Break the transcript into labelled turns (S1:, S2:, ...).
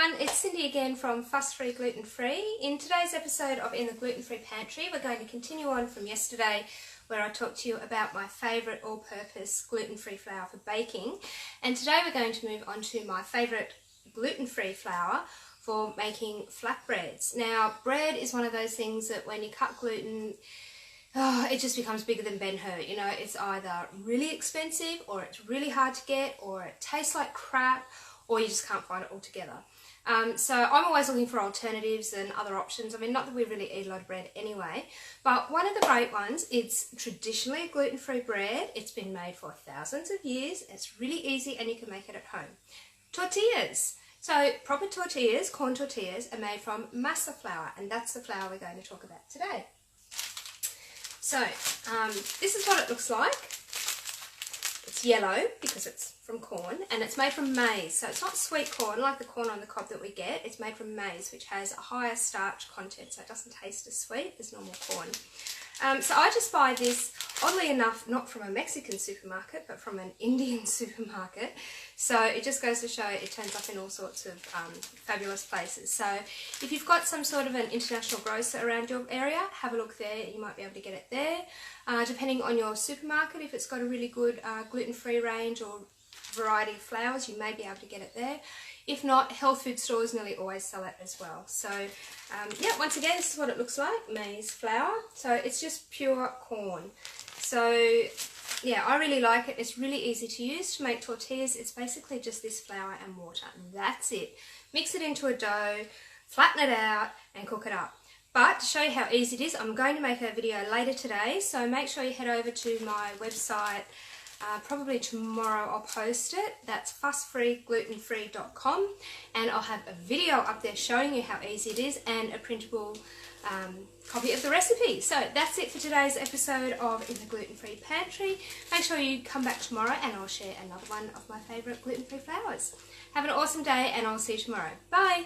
S1: everyone, it's Cindy again from Fuss-Free Gluten-free. In today's episode of In the Gluten-free Pantry, we're going to continue on from yesterday where I talked to you about my favourite all-purpose gluten-free flour for baking. And today we're going to move on to my favourite gluten-free flour for making flatbreads. Now, bread is one of those things that when you cut gluten, it just becomes bigger than Ben-Hur. You know, it's either really expensive or it's really hard to get or it tastes like crap or you just can't find it altogether. So I'm always looking for alternatives and other options. I mean, not that we really eat a lot of bread anyway, but one of the great ones, it's traditionally gluten-free bread. It's been made for thousands of years. It's really easy and you can make it at home. Tortillas. So proper tortillas, corn tortillas, are made from Masa flour, and that's the flour we're going to talk about today. So this is what it looks like. It's yellow because it's from corn, and it's made from maize. So it's not sweet corn like the corn on the cob that we get. It's made from maize, which has a higher starch content, so it doesn't taste as sweet as normal corn. So I just buy this, oddly enough, not from a Mexican supermarket, but from an Indian supermarket. So it just goes to show it turns up in all sorts of fabulous places. So if you've got some sort of an international grocer around your area, have a look there. You might be able to get it there. Depending on your supermarket, if it's got a really good gluten-free range or variety of flours, you may be able to get it there. If not, health food stores nearly always sell it as well. So yeah, once again, this is what it looks like, maize flour. So it's just pure corn. So yeah, I really like it. It's really easy to use to make tortillas. It's basically just this flour and water, and that's it. Mix it into a dough, flatten it out and cook it up. But to show you how easy it is, I'm going to make a video later today, so make sure you head over to my website. Probably tomorrow I'll post it. That's fussfreeglutenfree.com, and I'll have a video up there showing you how easy it is and a printable copy of the recipe. So that's it for today's episode of In the Gluten-free Pantry. Make sure you come back tomorrow and I'll share another one of my favourite gluten-free flours. Have an awesome day and I'll see you tomorrow. Bye!